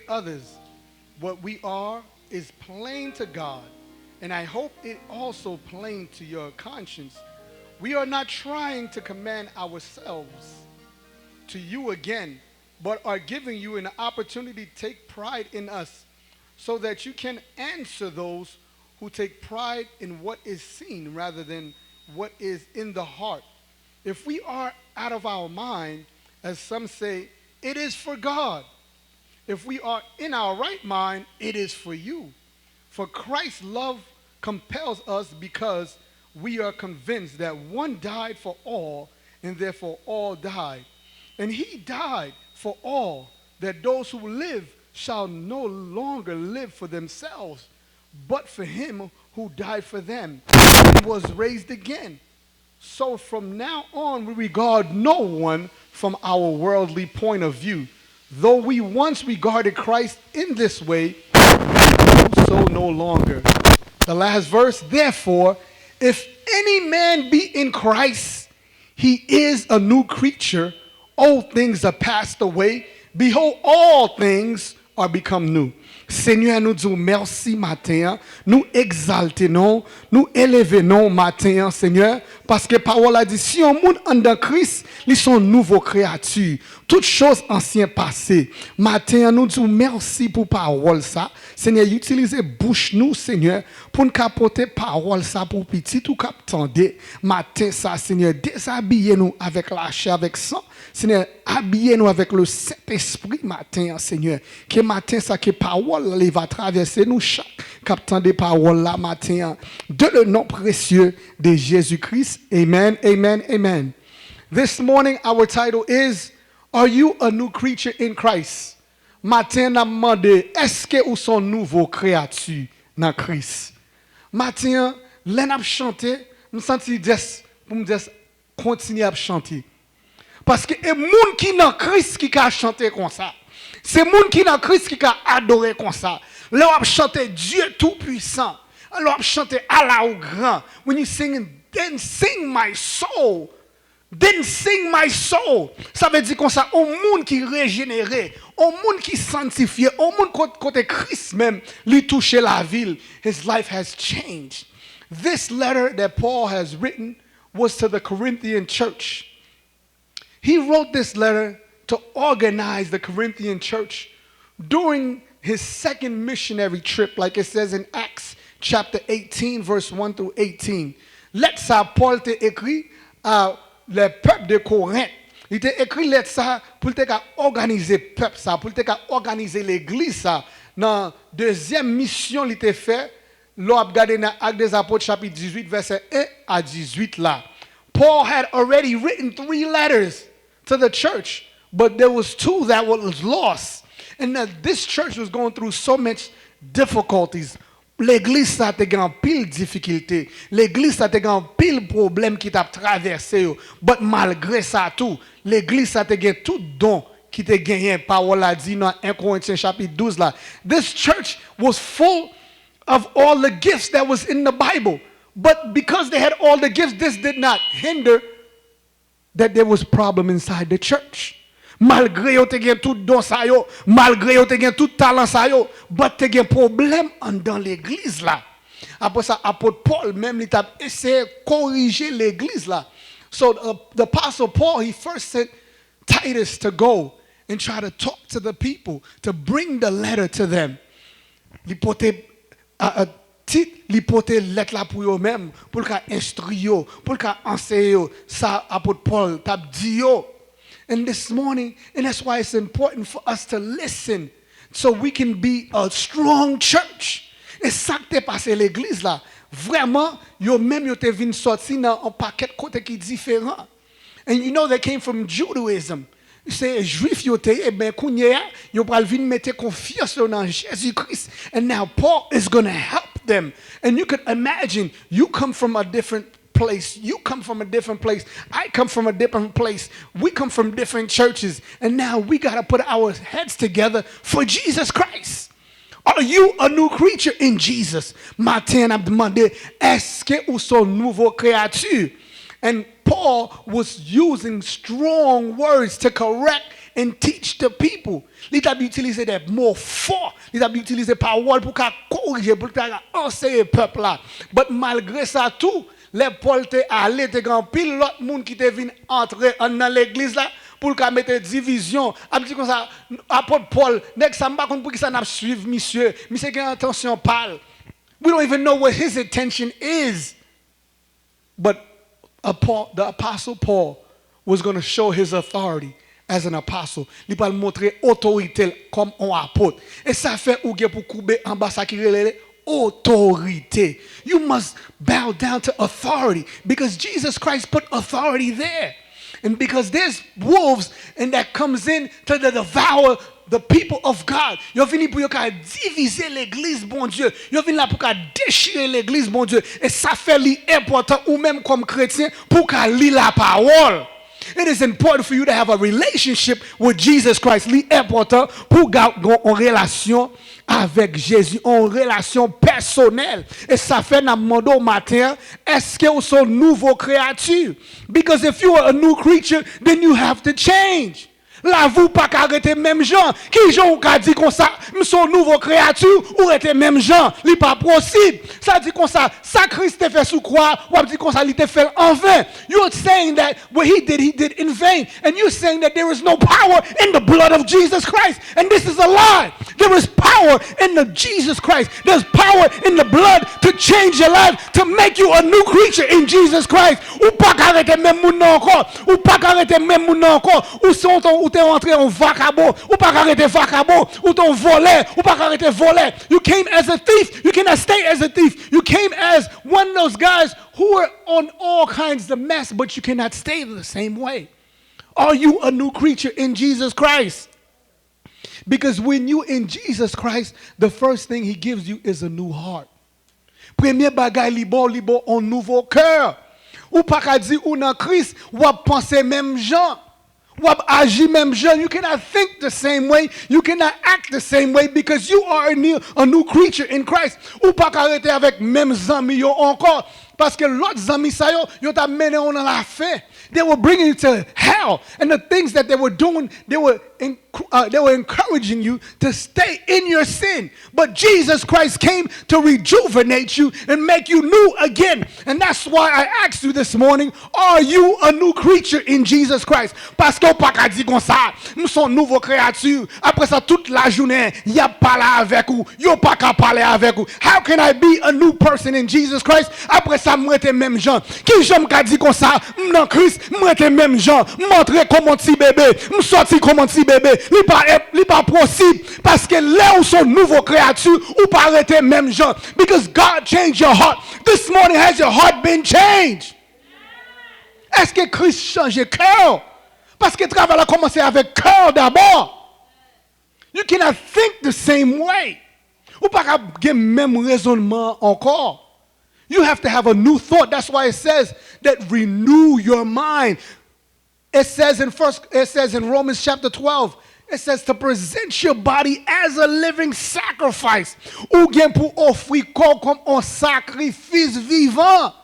Others, what we are is plain to God, and I hope it also plain to your conscience. We are not trying to command ourselves to you again, but are giving you an opportunity to take pride in us so that you can answer those who take pride in what is seen rather than what is in the heart. If we are out of our mind, as some say, it is for God. If we are in our right mind, it is for you. For Christ's love compels us because we are convinced that one died for all, and therefore all died. And he died for all, that those who live shall no longer live for themselves, but for him who died for them and was raised again. So from now on, we regard no one from our worldly point of view. Though we once regarded Christ in this way, we do so no longer. The last verse, therefore, if any man be in Christ, he is a new creature. Old things are passed away. Behold, all things are become new. Seigneur, nous disons merci matin, nous exaltons, nous élevons matin, Seigneur, parce que parole a dit, si un monde en dans Christ, ils sont nouveaux créatures. Toutes choses anciennes passées. Matin, nous disons merci pour parole ça. Seigneur, utilisez bouche nous, Seigneur, pour nous apporter parole ça pour petit ou cap tendez. Matin ça, Seigneur, déshabillez-nous avec la chair, avec sang. Seigneur, habillez-nous avec le Saint-Esprit matin, Seigneur. Que matin ça, que parole là, va traverser nous chaque captant des paroles là matin. De le nom précieux de Jésus-Christ. Amen, amen, amen. This morning our title is, Are you a new creature in Christ? Matin n'a demandé, est-ce que vous sont nouveau créature dans Christ? Matin, l'en a chanté, me senti pour me dire continuer à chanter. Parce que les gens qui dans Christ qui a chanté comme ça. C'est les gens qui dans Christ qui a adoré comme ça. Là on chanté Dieu tout puissant. Alors on chanté Allah au grand. When you sing, then sing my soul. Then sing my soul. Ça veut dire comme ça, au monde qui régénéré, au monde qui sanctifié, au monde côté Christ même, lui toucher la ville, his life has changed. This letter that Paul has written was to the Corinthian church. He wrote this letter to organize the Corinthian church during his second missionary trip, like it says in Acts chapter 18, verse 1 through 18. Lettre ça, Paul t'a écrit à le peuple de Corinthe. Il t'a écrit lettre ça pour organiser le peuple ça, pour organiser l'église ça. Dans la deuxième mission, il t'a fait, l'on a regardé dans Actes des Apôtres chapitre 18, verset 1 à 18 là. Paul had already written 3 letters to the church, but there was 2 that was lost. And this church was going through so much difficulties. L'église a été en pile difficulté. L'église a été en pile problème qui t'a traversé. But malgré ça tout, l'église a été tout don qui t'a gagné. Parole a dit dans 1 Corinthiens chapitre 12 là. This church was full of all the gifts that was in the Bible. But because they had all the gifts, this did not hinder that there was problem inside the church. Malgré yo te gen tout don sa yo, malgré yo te gen tout talent sa yo, but te gen problème dans l'église là. Après ça, apôtre Paul même il t'a essayé corriger l'église là. So the apostle Paul, he first sent Titus to go and try to talk to the people, to bring the letter to them. Il portait titre, il portait lettre là pour eux même, pour le instruire, pour le enseigner ça apôtre Paul t'a dit yo. And this morning, and that's why it's important for us to listen so we can be a strong church. Et ça qui t'est passé l'église là, vraiment, yo même yo te vin sorti dans un paquet côté qui différent. And you know they came from Judaism. C'est juif yo te eh ben kounye yo pral vin mette confiance dans Jésus-Christ. And now Paul is going to help them. And you could imagine you come from a different place. You come from a different place. I come from a different place. We come from different churches. And now we got to put our heads together for Jesus Christ. Are you a new creature in Jesus? Matin a demandé, est-ce que vous sont nouveau créature? And Paul was using strong words to correct and teach the people. Il a utilisé des mots forts. Il a utilisé paroles pour corriger, pour enseigner le peuple là. But malgré ça tout, les Paul te allé te grand pile l'autre monde qui te vient entrer dans l'église là pour qu'a mettre division. A dit comme ça apôtre Paul, nek ça pas pour qui ça n'a suivre monsieur qui a intention parle. We don't even know what his intention is. But the apostle Paul was going to show his authority as an apostle. Il va montrer autorité comme un apôtre. Et ça fait ou pour couper en bas ça qui relève autorité. You must bow down to authority because Jesus Christ put authority there. And because there's wolves and that comes in to devour the people of God. Yo vini pour yo ka diviser l'église bon Dieu. Yo vini là pour ka déchirer l'église bon Dieu. Et ça fait l'important ou même comme chrétien pour ka lire la parole. It is important for you to have a relationship with Jesus Christ. L'important pour avoir une relation avec Jésus, une relation personnelle. Et ça fait dans le monde au matin, est-ce que vous êtes une nouvelle créature? Because if you are a new creature, then you have to change. Là, vous pas arrêter même gens. Qui gens qui dit comme ça, nous sommes nouveau créature ou était même gens, li pas possible. Ça dit comme ça Christ te fait sous croix, ou dit comme ça il te fait en vain. You're saying that what he did in vain, and you're saying that there is no power in the blood of Jesus Christ, and this is a lie. There is power in the Jesus Christ. There's power in the blood to change your life, to make you a new creature in Jesus Christ. Ou pas arrêter même moun encore, ou pas arrêter même moun encore, ou sont ou t'es entré en vacabo, ou pas arrêter vacabo, ou t'es volé, ou pas arrêter volé. You came as a thief, you cannot stay as a thief. You came as one of those guys who are on all kinds of mess, but you cannot stay the same way. Are you a new creature in Jesus Christ? Because when you in Jesus Christ, the first thing he gives you is a new heart. Premier bagay li bon un nouveau cœur. Ou pas ka di ou nan Christ, ou ap penser même gens. Ou ap agi même gens. You cannot think the same way. You cannot act the same way because you are a new creature in Christ. Ou pas ka rete avec même zami yo encore. Parce que l'autre zami sa yo t'a mené on dans la fin. They were bringing you to hell. And the things that they were doing, they were encouraging you to stay in your sin. But Jesus Christ came to rejuvenate you and make you new again. And that's why I asked you this morning, are you a new creature in Jesus Christ? Parce que pas qu'à dire comme ça, nous sommes nouveaux créatures. Après ça, toute la journée, y a parlé avec vous, yo pas qu'à parler avec vous. How can I be a new person in Jesus Christ? Après ça, moi t'es même gens. Qui j'aime qu'à dire comme ça, dans Christ, moi t'es même gens. Montrer comment petit bébé, sorti comment petit bébé. Li pas possible parce que là où sont nouveaux créatures ou pas arrêter même gens. Because God changed your heart. This morning, has your heart been changed? Est-ce que Christ change le cœur? Parce que le travail a commencé avec cœur d'abord. You cannot think the same way. Ou pas avoir même raisonnement encore. You have to have a new thought. That's why it says that renew your mind. It says in Romans chapter 12, it says to present your body as a living sacrifice. Ou bien pour offrir corps comme un sacrifice vivant.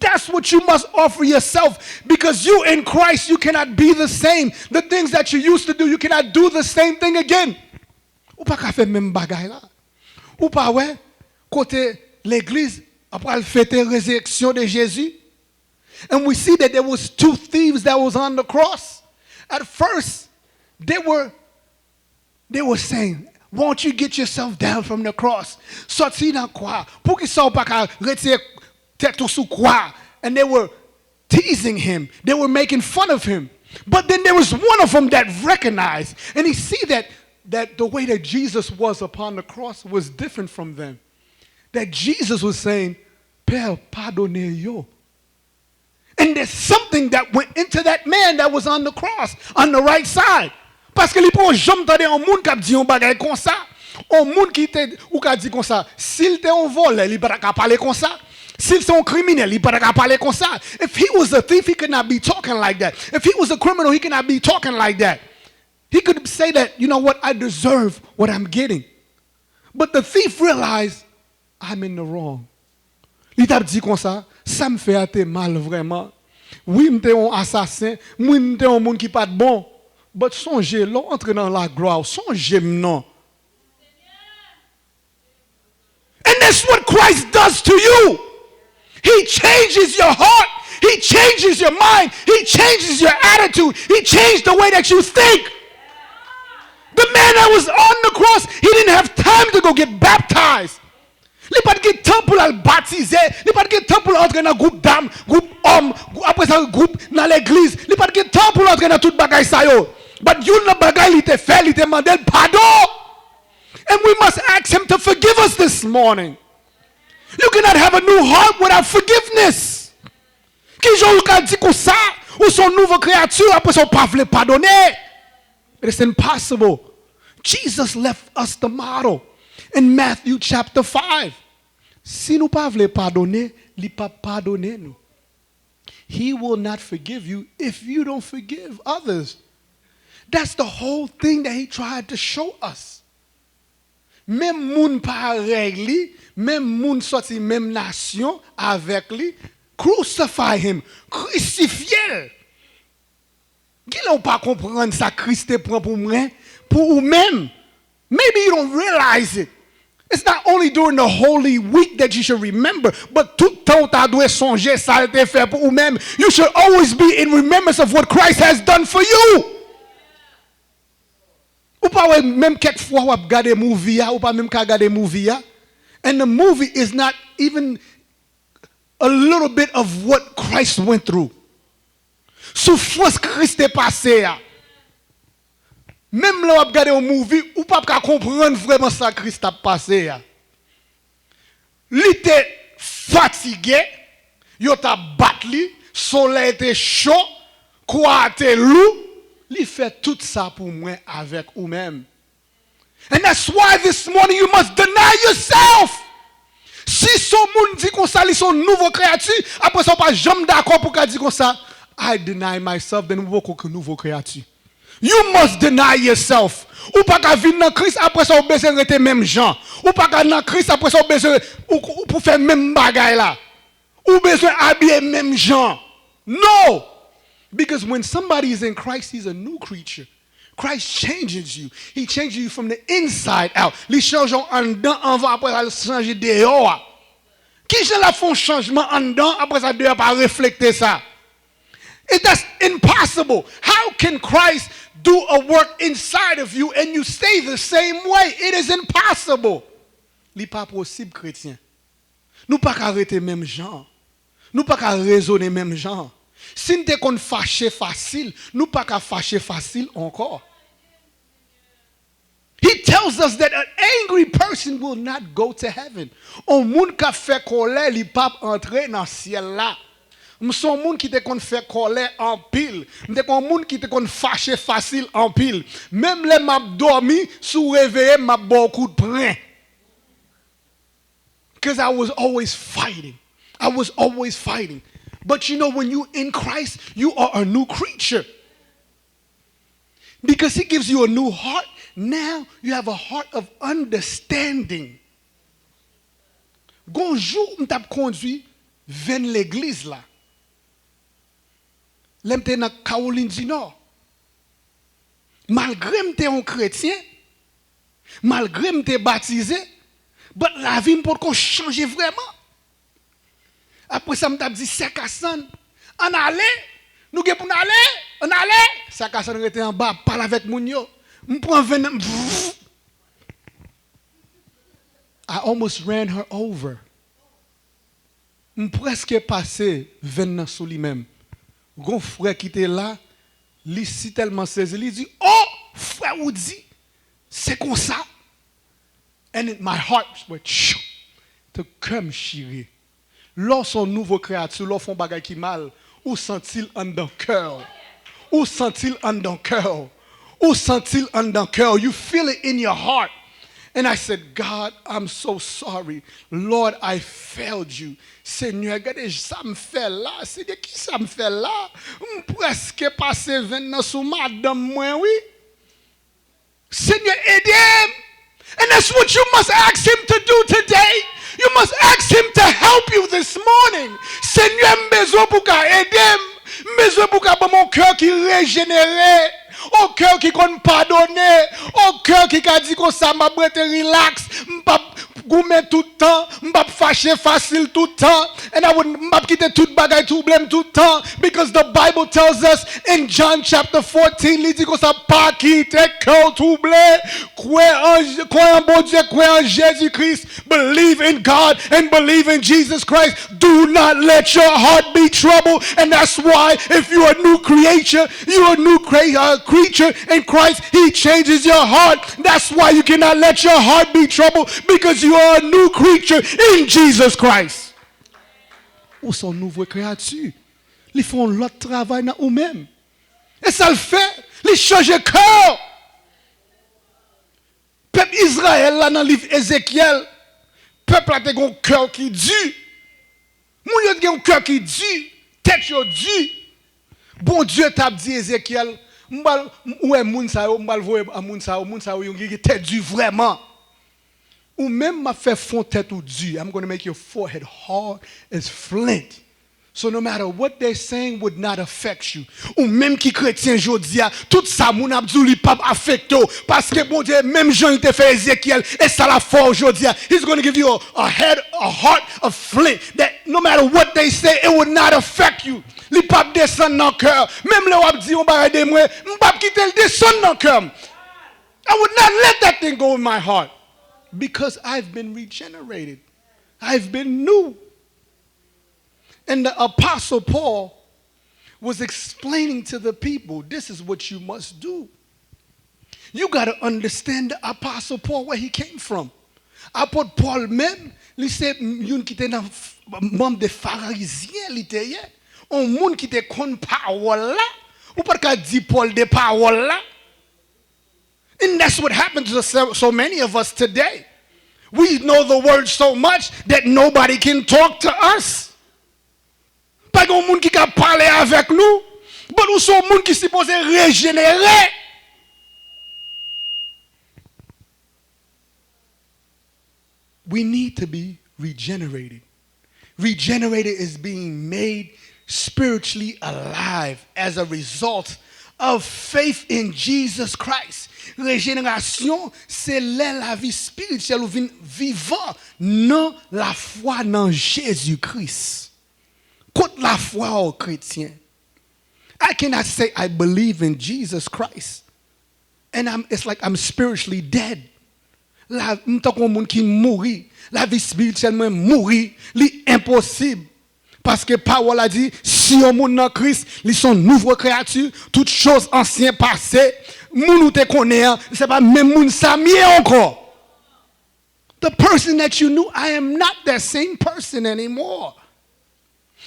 That's what you must offer yourself because you in Christ, you cannot be the same. The things that you used to do, you cannot do the same thing again. Ou pas qu'à faire même bagaille là. Ou pas ouais, côté l'église après fêter la résurrection de Jésus. And we see that there was two thieves that was on the cross. At first, they were saying, won't you get yourself down from the cross? Sorti dans croix. Pour qu'ils soient pas qu'à retirer tête sous croix. And they were teasing him. They were making fun of him. But then there was one of them that recognized. And he see that the way that Jesus was upon the cross was different from them. That Jesus was saying, Père, pardonnez yo. And there's something that went into that man that was on the cross, on the right side. Parce que les gens jamais entendu un monde qui dit un bagage comme ça. Un monde qui te ou qui dit comme ça, s'il était un voleur, il pas capable parler comme ça. S'il c'est un criminel, il pas capable parler comme ça. If he was a thief, he could not be talking like that. If he was a criminal, he could not be talking like that. He could say that, you know what, I deserve what I'm getting. But the thief realized, I'm in the wrong. Il t'a dit comme ça, ça me fait assez mal vraiment. Oui, m'étais un assassin, oui, m'étais un monde qui pas de bon. But songez, l'entre dans la gloire, songez non. And that's what Christ does to you. He changes your heart. He changes your mind. He changes your attitude. He changed the way that you think. The man that was on the cross, he didn't have time to go get baptized. Il pas de temps pour le baptiser, il pas de temps pour entrer dans groupe d'âmes, groupe hommes, après ça groupe dans l'église, il pas de temps pour entrer dans toute bagaille ça yo. But you know bagaille il te fait, il te demande pardon. And we must ask him to forgive us this morning. You cannot have a new heart without forgiveness. Qui j'en ka dit comme ça, ou son nouveau créature après son pas veut pardonner. It's impossible. Jesus left us the model. In Matthew chapter 5, si nous pas voulons pardonner, il pas pardonner nous. He will not forgive you if you don't forgive others. That's the whole thing that he tried to show us. Même moun pareil li, même moun sorti même nation avec lui, crucify him, crucifier. Qui l'ont pas comprendre ça Christ prend pour moi, pour vous-même. Maybe you don't realize it. It's not only during the Holy Week that you should remember, but tout temps tu dois songer ça a été fait pour vous-même. You should always be in remembrance of what Christ has done for you. Ou pas même quelquefois ou regarder movie ou pas même regarder movie and the movie is not even a little bit of what Christ went through. Souffrance Christ est passé. Même là, on regarde un movie, ou pas comprendre vraiment ça Christ a passé. Il était fatigué, il a battu, soleil était chaud, quoi était lourd, il fait tout ça pour moi avec vous-même. And that's why this morning you must deny yourself. Si son monde dit qu'on ça, ils sont nouveau créature, après ça pas jamais d'accord pour dire comme ça, I deny myself, then vous que nouveau créature. You must deny yourself. Ou pas qu'à vivre dans Christ après ça, vous besoin de même gens. Ou pas qu'à dans Christ après ça, vous besoin pour faire même bagaille là. Ou besoin habiller même gens. No! Because when somebody is in Christ, he's a new creature. Christ changes you. He changes you from the inside out. Les change en dedans, en va après ça changer dehors. Qui j'en la font changement en dedans, après ça dehors pas refléter ça. That's impossible. How can Christ do a work inside of you and you stay the same way? It is impossible. Ce n'est pas possible, chrétien. Nous ne pouvons pas arrêter même gens. Nous ne pouvons pas raisonner même gens. Si nous sommes fâchés facile, nous ne pouvons pas fâcher facile encore. He tells us that an angry person will not go to heaven. Un monde qui fait colère, il ne peut pas entrer dans le ciel là. Je suis un monde qui te fait colère en pile. Je suis un monde qui te fâché facile en pile. Même les m'a dormi, sous réveillé, m'a beaucoup de pain. Because I was always fighting. I was always fighting. But you know, when you're in Christ, you are a new creature. Because he gives you a new heart. Now you have a heart of understanding. Gonjour, m't'a conduit vers l'église là. L'emte dans Caroline du Nord. Malgré m'te un chrétien, malgré m'te baptisé, but la vie m'pot qu'on change vraiment. Après ça m't'a dit Sakassan, on allait, nous ge pour aller, on allait. Sakassan était en bas, parle avec moun yo. M'prend venin. I almost ran her over. M'presque passé venin sous lui-même. Gon frère qui était là, lui si tellement saisi, il dit "Oh, frère Woody, c'est comme ça." And my heart went to come chérie. Lorsqu'on nouveau créature, lorsqu'on bagay qui mal, ou sent-il en dans cœur? Ou sent-il en dans cœur? Ou sent-il en dans cœur? You feel it in your heart. And I said, God, I'm so sorry. Lord, I failed you. Seigneur, regardez, ça me fait là. Seigneur, qui ça me fait là? Presque passé 20 ans sous madame, moi, oui. Seigneur, aidez. And that's what you must ask him to do today. You must ask him to help you this morning. Seigneur, besoin pour aider. Besoin pour mon cœur qui régénéré. Au cœur qui compte pardonner, au cœur qui a dit que ça m'a prêté relax, m'pas goumer tout le temps, m'pas fâcher facile tout le temps, and I would m'pas quitter tout bagay tout blême tout le temps, because the Bible tells us in John chapter 14, il dit que ça pas quitter cœur tout blé, croire en bon Dieu, croire en Jésus-Christ, believe in God and believe in Jesus Christ. Do not let your heart be troubled, and that's why if you're a new creature, you're a new creature in Christ, he changes your heart. That's why you cannot let your heart be troubled, because you are a new creature in Jesus Christ. Ou sont nouveau créature. Ils font l'autre travail dans eux-mêmes. Et ça le fait. Ils changent de cœur. Peuple Israël, là dans le livre Ézéchiel, peuple a un cœur qui dure. Moun yo a un cœur qui dure. Tête yo dure. Bon Dieu t'a dit Ézéchiel, ouais moun sa yo, m'bal voye a moun sa yo qui tête dure vraiment. Ou même m'a fait fond tête ou dure. I'm going to make your forehead hard as flint. So no matter what they're saying would not affect you. Ou même qui chrétien jodi a, tout ça moun abdou li pas affecté parce que bon Dieu même Jean il te fait Ézéchiel et ça la foi aujourd'hui. He's going to give you a heart of flint that no matter what they say it would not affect you. Li pas descendre dans cœur. Même le wap di on ba aider moi, m'pa quitter le descendre dans cœur. I would not let that thing go in my heart because I've been regenerated. I've been new. And the Apostle Paul was explaining to the people, this is what you must do. You got to understand the Apostle Paul, where he came from. Apôtre Paul même, il c'est une qui était dans membre des pharisiens, il était un monde qui était contre parole là, ou pas qu'à dire Paul des paroles là. And that's what happens to so many of us today. We know the word so much that nobody can talk to us. Pas de monde qui peut parler avec nous, mais nous sommes monde qui supposé régénérer. We need to be regenerated. Regenerated is being made spiritually alive as a result of faith in Jesus Christ. Régénération, c'est la vie spirituelle ou vivant non la foi dans Jésus-Christ. Contre la foi aux chrétiens. I cannot say I believe in Jesus Christ and it's like I'm spiritually dead. La m'ta kon moun ki mouri, la vie spirituellement mouri, li impossible. Parce que parole a dit si on moun dans Christ, ils sont nouvelles créatures, toutes choses anciennes passées, moun ou te connaît, c'est pas même moun sa mieux encore. The person that you knew, I am not that same person anymore.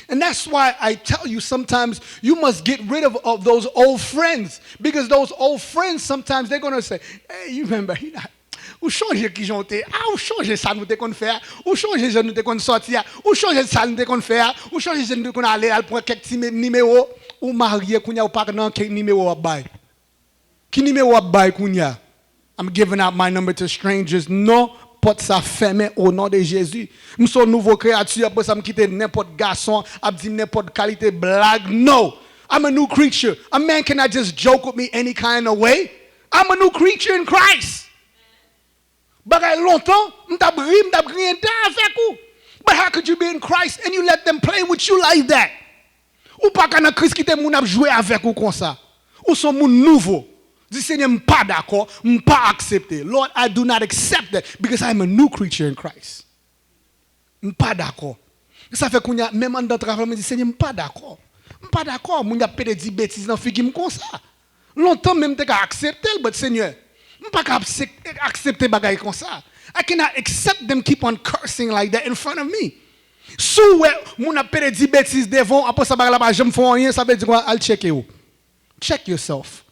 And that's why I tell you sometimes you must get rid of those old friends. Because those old friends, sometimes they're going to say, hey, you remember, ou changer qui j'étais, ou changer ça nous te qu'on faire, ou changer ça nous te qu'on sortir, ou changer ça nous te qu'on faire, ou changer ça nous te qu'on aller à prendre quelques numéro, ou marié kounya ou pas dans quel numéro à bail. Qui numéro à bail kounya? I'm giving out my number to strangers. Non. Porte ça fermé au nom de Jésus. Nous sommes nouveau créature, après ça me quitter n'importe garçon, abdi n'importe qualité blague. No. I'm a new creature. A man cannot just joke with me any kind of way. I'm a new creature in Christ. Bagay longtemps, m'ta rien avec vous. But how could you be in Christ and you let them play with you like that? Ou pas quand Christ qui te moun ap jouer avec vous comme ça. Ou sont moun nouveau. Dis Seigneur, je ne suis pas d'accord, je ne pas accepter. Lord, I do not accept that because I'm a new creature in Christ. Je ne suis pas d'accord. Ça fait qu'on y a même en dans travail, je dis Seigneur, je ne suis pas d'accord. Je ne suis pas d'accord, je n'ai pas dit bêtises dans fille comme ça. Longtemps même tu as accepté, mais Seigneur, je ne peux pas accepter bagaille comme ça. I cannot accept them keep on cursing like that in front of me. Sou moun a pede di bêtises devant après ça la pas jamais font rien ça veut dire quoi I'll check you. Check yourself.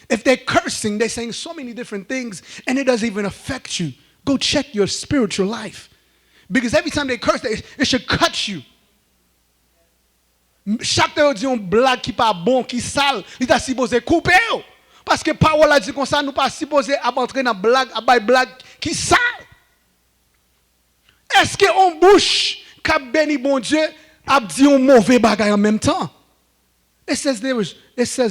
If they're cursing, they're saying so many different things and it doesn't even affect you. Go check your spiritual life. Because every time they curse, it should cut you. Chaque fois dit une blague qui pas bon, qui sale, il est supposé couper. Parce que parole a dit comme ça, nous pas supposé entrer dans blague, à blague qui sale. Est-ce que on bouche qui béni bon Dieu a dit un mauvais bagage en même temps? It says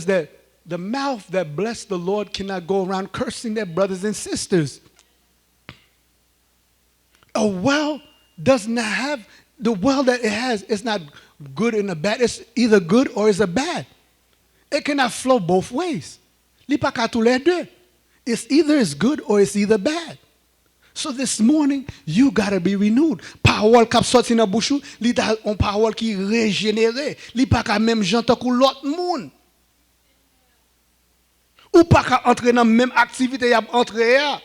that the mouth that bless the Lord cannot go around cursing their brothers and sisters. A well does not have, the well that it has is not good and a bad. It's either good or it's a bad. It cannot flow both ways. Li pa ka tous les deux. It's either it's good or it's either bad. So this morning, you got to be renewed. Parole k'ap sorti nan bouchou, li da on parole qui régénéré. Li pa ka même jantan kou l'autre moun. Ou pa ka entrer dans même activité y a entrer ya.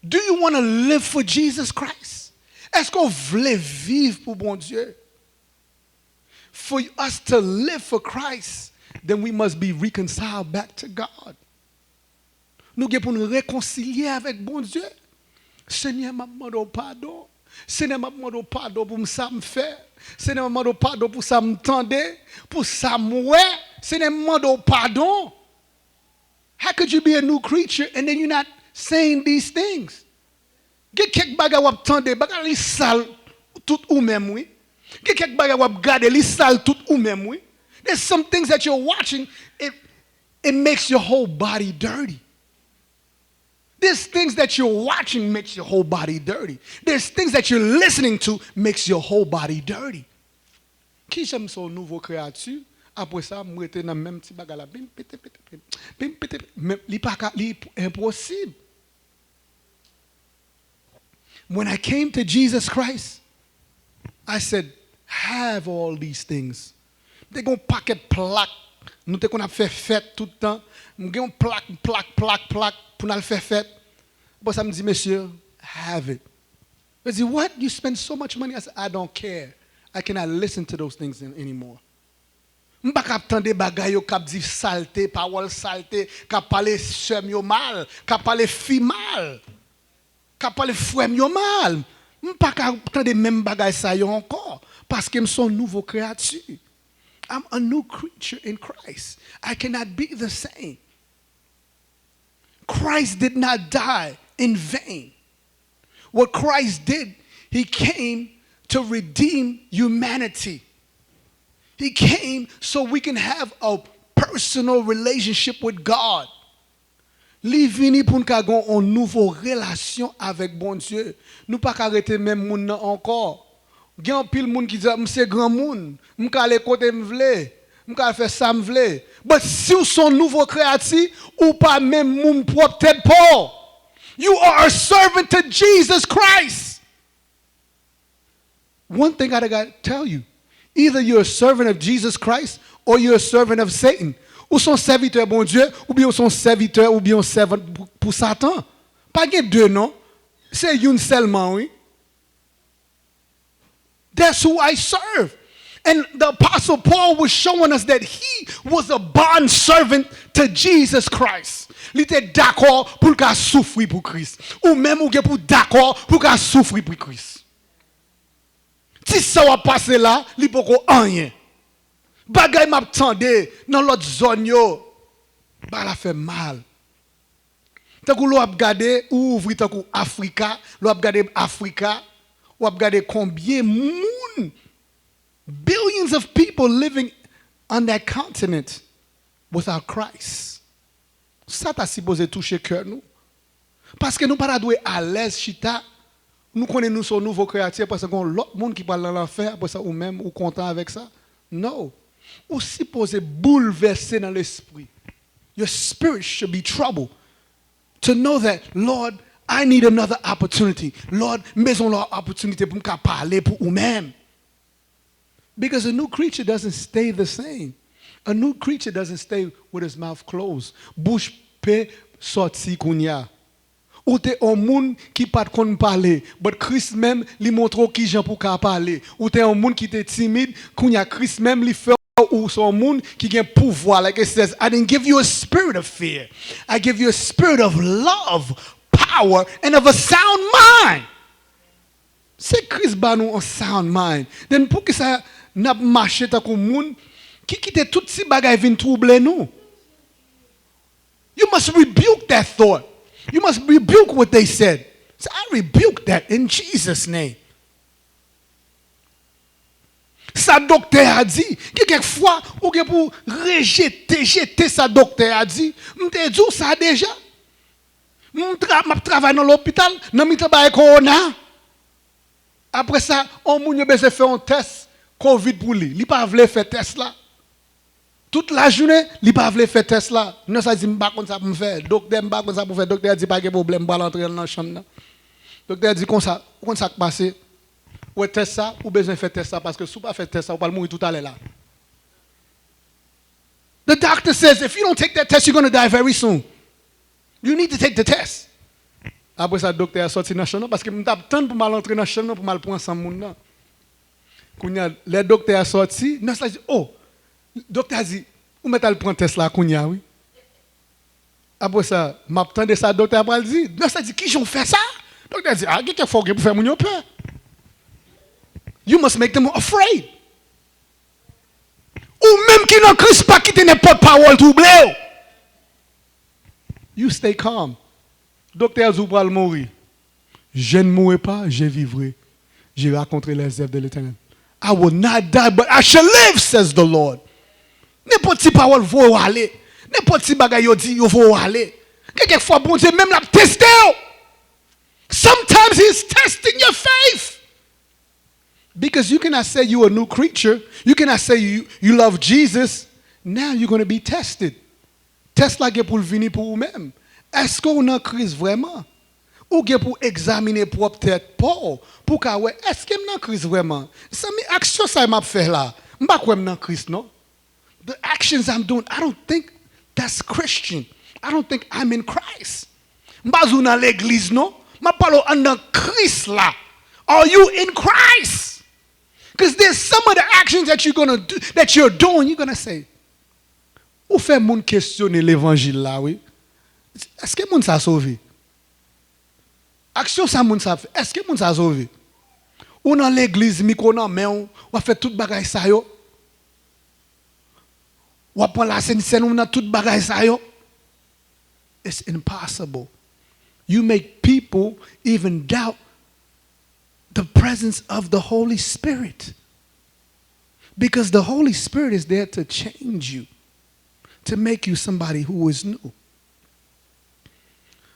Do you want to live for Jesus Christ? Est-ce qu'on veut vivre pour bon Dieu? For us to live for Christ, then we must be reconciled back to God. Nous devons nous réconcilier avec bon Dieu. Seigneur, m'a demandé pardon. Seigneur, m'a demandé pardon pour ça me faire. Seigneur, m'a demandé pardon pour ça me tendre, pour ça me Seigneur, m'a demandé pardon. How could you be a new creature and then you're not saying these things? Get quelques bagages wap tande, bagages li sale tout ou même oui. Get quelques bagages wap gade li sale tout ou même oui. There's some things that you're watching, it makes your whole body dirty. There's things that you're watching makes your whole body dirty. There's things that you're listening to makes your whole body dirty. Qui j'aime son nouveau créature, après ça, moi j'étais dans même petit bagage là, bim pété, li pas li impossible. When I came to Jesus Christ, I said, have all these things. They gon paquet plaque. Nous te qu'on a fait fête tout le temps. Nous gon plaque pour nous faire fête. But ça me dit, monsieur, have it. I said, what? You spend so much money? I said, I don't care. I cannot listen to those things anymore. M'pa k'ap tande bagay yo k'ap di saleté, parole saleté, k'ap parler sœur yo mal, k'ap parler fille mal. K'ap parler frère yo mal. M'pa k'ap tande même bagay sa yo encore parce que m'son nouveau créature. I'm a new creature in Christ. I cannot be the same. Christ did not die in vain. What Christ did, he came to redeem humanity. He came so we can have a personal relationship with God. Li vini pour nous avoir une nouvelle relation avec bon Dieu. Nous pas arrêter même moun nan encore. Gen pile moun qui dit m'se grand moun, m'ka aller côté m'vle, m'ka faire ça m'vle. But si ou son nouveau créatif ou pas même moun propre tête pas. You are a servant to Jesus Christ. One thing I gotta tell you. Either you're a servant of Jesus Christ or you're a servant of Satan. Ou son serviteur bon Dieu, ou bien son serviteur ou bien servant pour Satan. Pas gen deux non. C'est une seulement, oui. That's who I serve. And the Apostle Paul was showing us that he was a bond servant to Jesus Christ. Il était d'accord pour qu'il souffre pour Christ. Ou même ou pour d'accord pour qu'il souffre pour Christ. Si ça va passer là, il n'y a pas rien. Bagay m'attendait dans l'autre zone yo. Bah la fait mal. Tant que l'on a regardé ou ouvrir tant que Africa, l'on a regardé Africa, ou a regardé combien moun, billions of people living on that continent without Christ. Ça t'a supposé toucher cœur nous. Parce que nous pas doué à l'aise chita. Nous connaissons nous son nouveau créateur parce qu'on l'autre monde qui parle dans l'enfer parce que ou même ou content avec ça. No. Ou supposé bouleverser dans l'esprit. Your spirit should be troubled to know that, Lord, I need another opportunity. Lord, maison leur opportunité pour me parler pour ou-même. Because a new creature doesn't stay the same. A new creature doesn't stay with his mouth closed. Bouche pe sorti kounya. Ou t'es un monde qui pas de parler, but Christ même lui montre qui gens pour parler. Ou t'es un monde qui est timide, qu'on y a Christ même lui fait ou son monde qui a pouvoir. Like it says, I didn't give you a spirit of fear. I give you a spirit of love, power, and of a sound mind. C'est Christ ba nous un sound mind. Then pour que ça n'a marché tant qu'on monde qui quitte tout ces bagages vinn troubler nous. You must rebuke that thought. You must rebuke what they said. So I rebuke that in Jesus' name. Sa docteur a dit, quelquefois, ou que pour jeter sa docteur a dit, m'te dit ça déjà. M'a travaille dans l'hôpital, nan mi travaille corona. Après ça, on moun besoin faire un test Covid pour lui. Il pas vle faire test là. Toute la journée, il pas vle faire test là. Non ça dit m'pa kon ça pour me faire. Docteur m'pa kon ça pour faire. Docteur dit pas de problème, pas rentrer dans la chambre. Docteur dit comme ça passer. Ou test ça, ou besoin faire test ça parce que si vous pas faire test ça, vous pas mourir tout à l'heure là. The doctor says if you don't take that test, you're going to die very soon. You need to take the test. Après ça, le docteur a sorti dans la chambre parce que je t'attends pour mal entrer dans la chambre pour mal prendre ensemble monde. Quand le docteur a sorti, non ça dit oh, le docteur a dit où mettez le prendre test là kounya oui. Après ça, m'attendais ça docteur après dit non ça dit qui j'ont fait ça? Le docteur a dit ah quelqu'un faut pour faire mon peur. You must make them afraid. Ou même qui n'en Christ pas qui n'a pas de parole troublée. You stay calm. Docteur Zoubral mourir. Je ne mourrai pas, je vivrai. Je raconterai les œuvres de l'Éternel. I will not die, but I shall live, says the Lord. N'importe quelle parole faut aller. N'importe quelle bagaille yo dit, yo faut aller. Quelquefois, bon Dieu, même la tester. Sometimes he's testing your faith. Because you cannot say you're a new creature. You cannot say you love Jesus. Now you're going to be tested. Test like pour venir pour vous-même. Est-ce qu'on a crise vraiment? Ou pour examiner propre tête pour ka ouais, est-ce que m'en crise vraiment? Ça mes action ça m'a fait là. M'pa quoi m'en crise non? The actions I'm doing, I don't think that's Christian. I don't think I'm in Christ. M'pa zou dans l'église non? M'a parle en Christ là. Are you in Christ? Because there's some of the actions that you're going to do, that you're doing, you're going to say, ou fait moun questionner l'évangile là, oui? Est-ce que moun sa sauvé? Action ça moun sa fait. Est-ce que moun sa sauvé? Ou dans l'église, micro nan men ou fait tout bagay sa yo? Ou prend la scène ou nan tout bagay sa yo? It's impossible. You make people even doubt the presence of the Holy Spirit. Because the Holy Spirit is there to change you, to make you somebody who is new.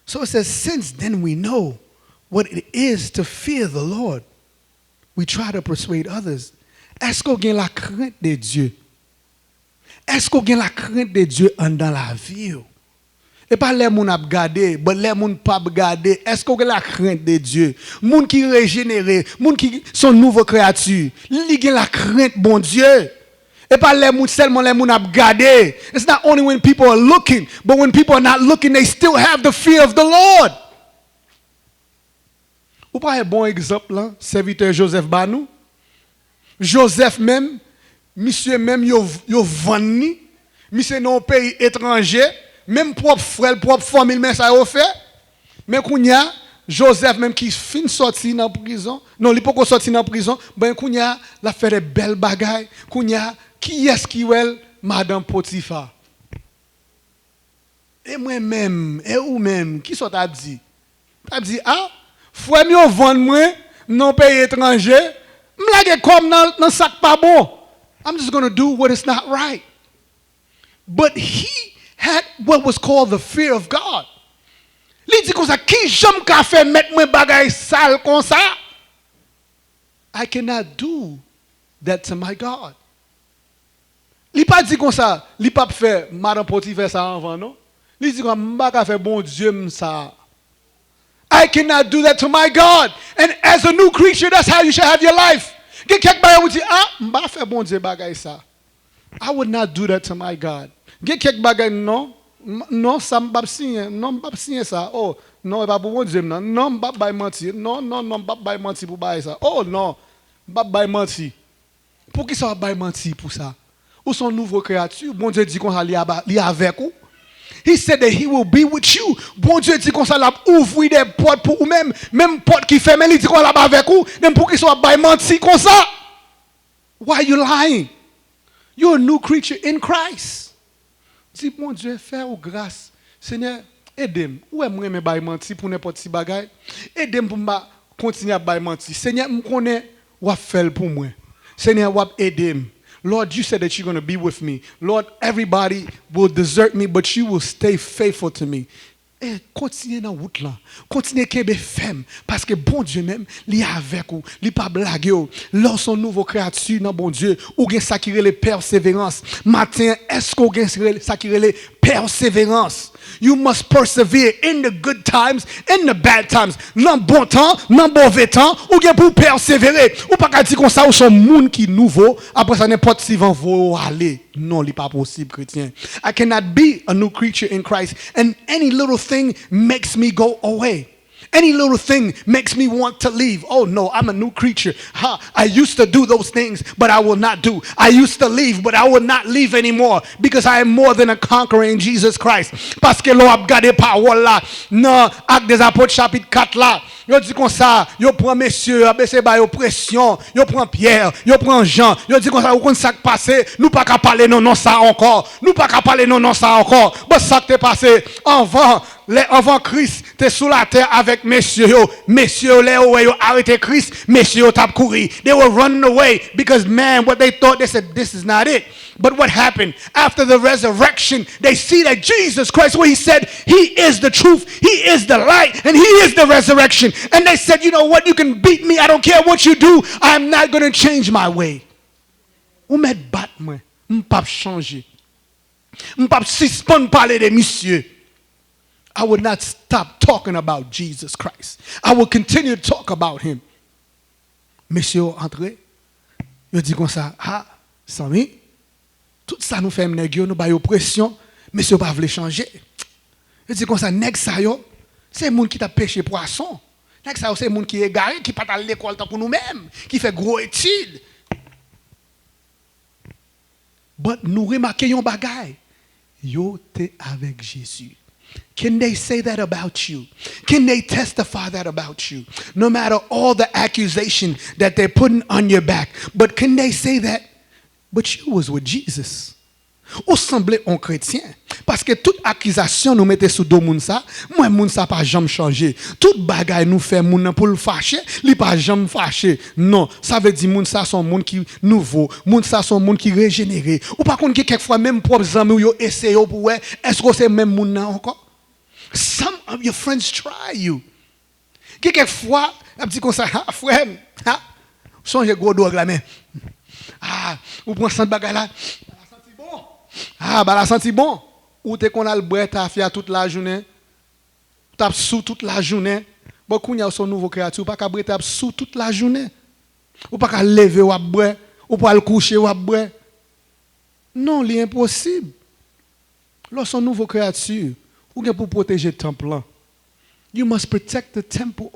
So it says, since then we know what it is to fear the Lord, we try to persuade others. Est-ce qu'on gagne la crainte de Dieu? Est-ce qu'on gagne la crainte de Dieu dans la vie? Et pas les gens qui gardé, mais les gens qui pas gardé. Est-ce qu'on a la crainte de Dieu? Les gens qui régénérés, les gens qui sont nouvelles créatures, ils ont la crainte bon Dieu. Et pas les gens seulement les gens qui gardé. It's not only when people are looking, but when people are not looking, they still have the fear of the Lord. Vous pas un bon exemple là, serviteur Joseph Banou. Joseph même, monsieur même yo vendu, monsieur dans un pays étranger. Même propre frère, propre famille, mais ça a fait. Mais kounya, Joseph même qui fin sorti dans prison, non, il pas sorti dans prison, ben kounya, la fait des belles bagailles. Kounya, qui est-ce qui est Madame Potiphar? Et moi-même, et ou même, qui sont t'a dit? T'a dit, ah, frère mieux vendre moi dans pays étranger, m'lage comme dans sac pas bon. I'm just going to do what is not right. But he had what was called the fear of God. Li dit comme ça, qui j'aime ka fait mettre moi bagay sale comme ça? I cannot do that to my God. Li pas dit comme ça, li pas fait Madame Potiphar ça avant non? Li dit comme m'pa ka fait bon Dieu ça. I cannot do that to my God. And as a new creature, that's how you should have your life. Get quelqu'un bagay ou dit ah, m'pa fait bon Dieu bagay ça. I would not do that to my God. Get quelques bagages non ça m'pa signer non m'pa signer ça oh Non, pas pour mon Dieu, non, non, pas mentir. Non, non, non, pas mentir pour bailler ça. Oh non, pas mentir. Pour qui ça va mentir pour ça? Ou son nouveau créature, bon Dieu dit qu'on va aller avec vous. He said that he will be with you. Bon Dieu dit qu'on va ouvrir des portes pour vous même porte qui ferme, il dit qu'on va avec vous. Même pour qui ça va mentir comme ça? Why are you lying? You're a new creature in Christ. Dis bon Dieu, fais ou grâce. Seigneur, aidez-moi. Ou est-ce que je mentir pour n'importe quel bagage? Aidez-moi pour continuer à mentir. Seigneur, je connais ou faire pour moi. Seigneur, ou aidez-moi. Lord, you said that you're going to be with me. Lord, everybody will desert me, but you will stay faithful to me. Et continuez dans la route là. Continuez à être ferme. Parce que bon Dieu même, il est avec vous. Il n'est pas blagué. Lorsqu'on nouveau créature dans bon Dieu, ou bien ça qui les persévérance. Matin, est-ce qu'on a ça qui les persévérance? You must persevere in the good times, in the bad times. Dans bon temps, dans mauvais temps, ou bien pour persévérer. Ou pas qu'à dire comme ça, ou son monde qui est nouveau, après ça n'importe si vont vous aller. Non, ce n'est pas possible, chrétien. I cannot be a new creature in Christ, and any little thing makes me go away. Any little thing makes me want to leave. Oh no, I'm a new creature. I used to do those things, but I will not do. I used to leave, but I will not leave anymore because I am more than a conqueror in Jesus Christ. Parce que l'on a gardé parole là, dans Actes des Apôtres chapitre 4 là. Yo dit comme ça, yo prend messieurs, abaissé ba yo pression, yo prend Pierre, yo prend Jean, yo dit comme ça, ou kon ça passé, nous pas qu'à parler non ça encore. Nous pas qu'à parler non ça encore. Bon ça qui t'est passé avant Christ, t'es sous la terre avec messieurs yo arrêté Christ, messieurs tap courir. They were running away because man, what they thought, they said this is not it. But what happened after the resurrection? They see that Jesus Christ, where he said he is the truth, he is the light, and he is the resurrection. And they said, you know what, you can beat me, I don't care what you do, I'm not going to change my way. Ou met bat moi, m'pap changer. M'pap suspend parler de monsieur. I would not stop talking about Jesus Christ. I will continue to talk about him. Monsieur André, il dit comme ça, Samy, tout ça nous fait nèg nous ba yo pression, monsieur pas veut changer. Il dit comme ça, nèg ça yo, c'est monde qui t'a pêché poisson. Nèg ça c'est monde qui est égaré, qui pas à l'école tant pour nous-mêmes, qui fait gros études. But nous remarquons yon bagay. Yo t'es avec Jésus. Can they say that about you? Can they testify that about you? No matter all the accusation that they're putting on your back. But can they say that? But you was with Jesus. Ou semblait un chrétien. Parce que toute accusation nous mettait sous dos moun sa, moi moun sa pas jamais changé. Toute bagaille nous fait moun pour le fâcher, li pas jamais fâché. Non, ça veut dire moun sa son moun qui nouveau, moun sa son moun qui régénéré. Ou par contre quelquefois même propres amis yo essayer pour ouais, est-ce que c'est même moun nan encore? Some of your friends try you. Quelquefois, un petit comme ça, frère, songe gros doigt la main. Ou prend cette bagaille là. Bah la senti bon. Ou t'es qu'on a le boire ta fia toute la journée. T'as sous toute la journée. Bon qu'on y a son nouveau créature, pas qu'à boire t'as sous toute la journée. Ou pas qu'à lever ou à boire, ou pas le coucher ou à boire. Non, c'est impossible. Lorsqu'on nouveau créature, ou bien pour protéger le temple là. You must protect the temple.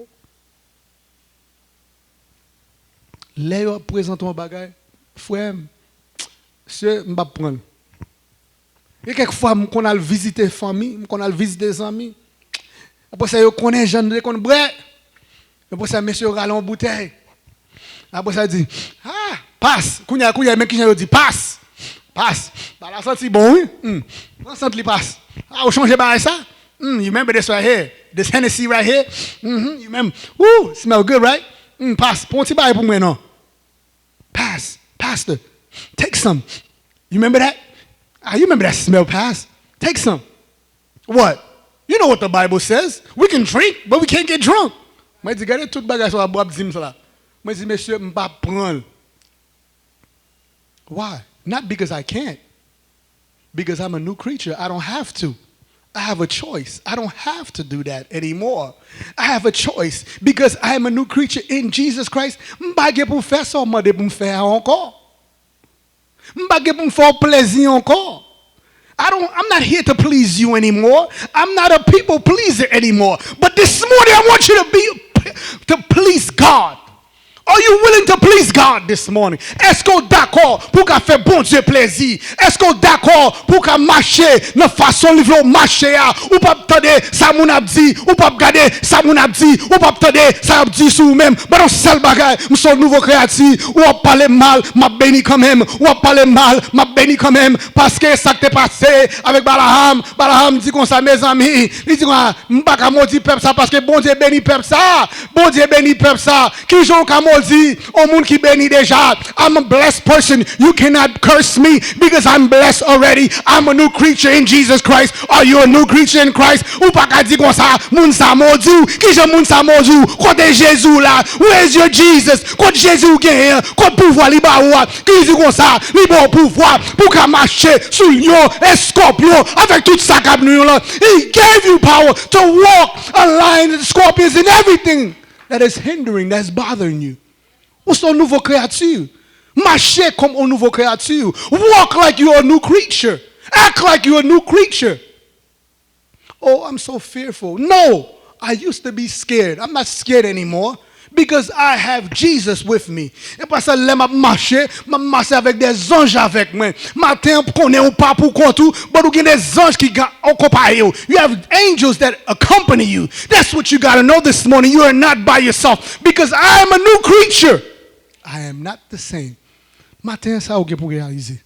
Là, présente un bagage. Frère, monsieur, je vais prendre. Et quelquefois, qu'on a visité famille, qu'on a visité des amis. Après ça, on connaît gens de qu'on brûle. Après ça, monsieur râle en bouteille. Après ça, dit, passe. Kounya, mais qui dit, passe. Passe. Bah, la senti bon, oui. On sent li passe. On change par ça. You remember this right here? This Hennessy right here? You remember? Woo, smell good, right? Passe. Pour un petit bail pour moi, non? Pass. Pastor, take some. You remember that? You remember that smell, pass? Take some. What? You know what the Bible says. We can drink, but we can't get drunk. Moi, je dis, regardez tout bagage sur la boîte zim ça. Moi, je dis, monsieur, je ne vais pas prendre. Why? Not because I can't. Because I'm a new creature. I don't have to. I have a choice. I don't have to do that anymore. I have a choice because I am a new creature in Jesus Christ. M'bagé pour faire ça, m'bagé pour me faire encore. M'bagé pour me faire plaisir encore. I'm not here to please you anymore. I'm not a people pleaser anymore. But this morning I want you to please God. Are you willing to please God this morning? Est-ce que d'accord pour qu'à faire bon Dieu plaisir? Est-ce que d'accord pour qu'à marcher de façon livre marcher ou pas attendre ça mon a dit ou pas regarder ça mon a dit ou pas attendre ça a dit sur même mais non seul bagage nous sommes nouveau créatif ou on parler mal m'a béni quand même ou on parler mal m'a béni quand même parce que ça qui t'est passé avec Balaham dit comme ça mes amis il dit m'pas ka maudit peuple ça parce que bon Dieu béni peuple ça bon Dieu béni peuple ça qui j'ont ka dit au monde qui bénit déjà I'm a blessed person you cannot curse me because I'm blessed already I'm a new creature in Jesus Christ are you a new creature in Christ ou pas qu'à dire comme ça moun sa maudit qui je moun sa maudit côté Jésus là where is your Jesus côté Jésus gagne côté pouvoir li ba ou qui dit comme ça li bon pouvoir pour qu'à marcher sur lion et scorpion avec tout ça qu'a nous là he gave you power to walk a lion and scorpions and everything that is hindering that's bothering you. Ou son nouveau créature. Marchez comme un nouveau créature. Walk like you're a new creature. Act like you're a new creature. Oh, I'm so fearful. No, I used to be scared. I'm not scared anymore because I have Jesus with me. Et parce que là, je marche avec des anges avec moi. Matin, on connaît ou pas pour quoi tout, mais il y a des anges qui accompagnent you. You have angels that accompany you. That's what you got to know this morning. You are not by yourself because I am a new creature. I am not the same. Matin, ça vous pour réaliser.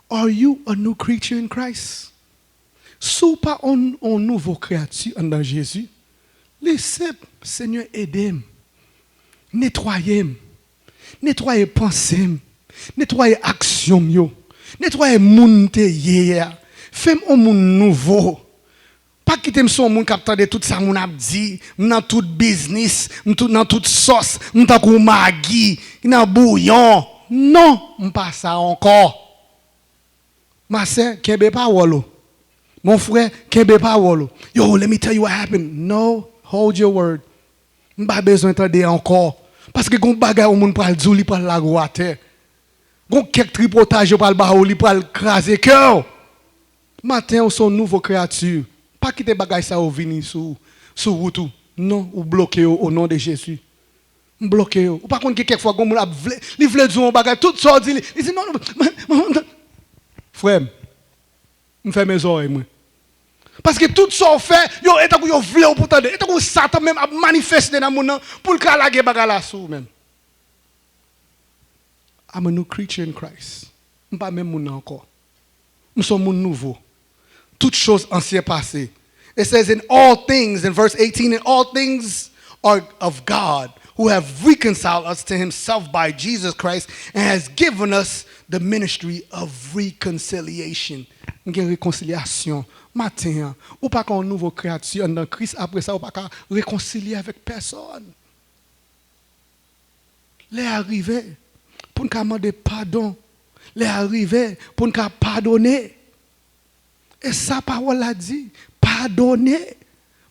Are you a new creature in Christ? Sous pas un nouveau créature en Jésus. Laissez Seigneur aider. Nettoyez-moi. Nettoyez pensée. Nettoyez action yo. Nettoyez moun te hier. Fais-moi un monde nouveau. Pas quitter son monde capteur de tout ça mon a dit dans tout business, dans toute sauce, dans tout maggi, dans bouillon. Non, on pas ça encore. Ma sœur, kembe pas wolo. Mon frère, kembe pas wolo. Yo, let me tell you what happened. No, hold your word. M'pas besoin d'entendre encore parce que gon bagay au monde pral djou li pral la à terre. Gon quelques tripotage pral ba ou li pral craser cœur. Matin on son nouveau créature. Pas quitter bagay ça ou venir sur route. Non, ou bloquer au nom de Jésus. Bloquer. Ou pas contre quelquefois gon moun li vle djou bagay tout ça dit il dit non. Frère, me fait mes oreilles moi. Parce que tout ça on fait, yo et yo vle pour tande, et que Satan même a manifesté dans mon pour le kalager bagala sou même. I'm a new creature in Christ. Pas même mon encore. Nous sommes un nouveau. Toutes choses anciennes passées. It says in all things in verse 18 and all things are of God who have reconciled us to himself by Jesus Christ and has given us the ministry of reconciliation. Une réconciliation. Matin, ou pas qu'un nouveau créature dans Christ, après ça, ou pas qu'à réconcilier avec personne. Les arriver pour nous demander pardon. Les arriver pour nous pardonner. Et ça, parole a dit, pardonner.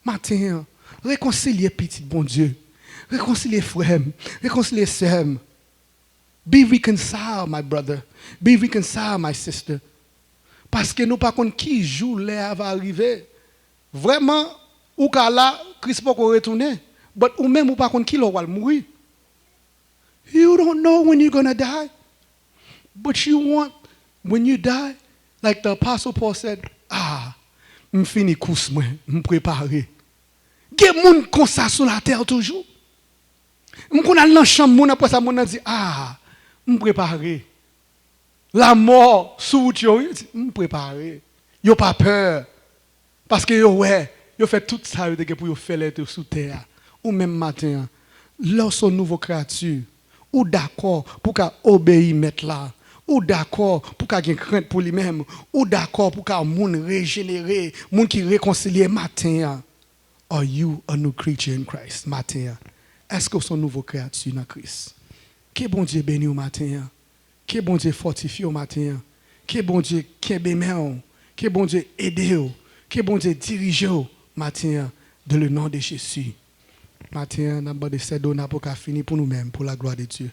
Matin, réconcilier petit bon Dieu. Réconcilier frère, réconcilier sœur. Be reconciled, my brother. Be reconciled, my sister. Parce que nous pas contre qui jour l'air va arriver. Vraiment, ou qu'à là, Christ peut retourner. But ou même ou pas contre qui va mourir. You don't know when you're going to die. But you want, when you die, like the Apostle Paul said, je finis course, je prépare. Il y a des gens comme ça sur la terre toujours. Je suis dans la chambre, après ça, je dis, je prépare. La mort, sous yo, me préparer. Yo pas peur. Parce que yo fait tout ça pour faire les sous terre. Ou même matin, lorsqu'on nouveau créature, ou d'accord pour qu'à obéir mettre là. Ou d'accord pour qu'à gen crainte pour lui-même. Ou d'accord pour qu'à moun régénérer, moun qui réconcilier matin. Are you a new creature in Christ matin? Est-ce que son nouveau créature dans Christ? Que bon Dieu béni au matin. Que bon Dieu fortifie au matin. Que bon Dieu kembe que bon Dieu aide. Que bon Dieu dirige au matin dans le nom de Jésus. Matin, nous avons des cédons pour finir pour nous-mêmes, pour la gloire de Dieu.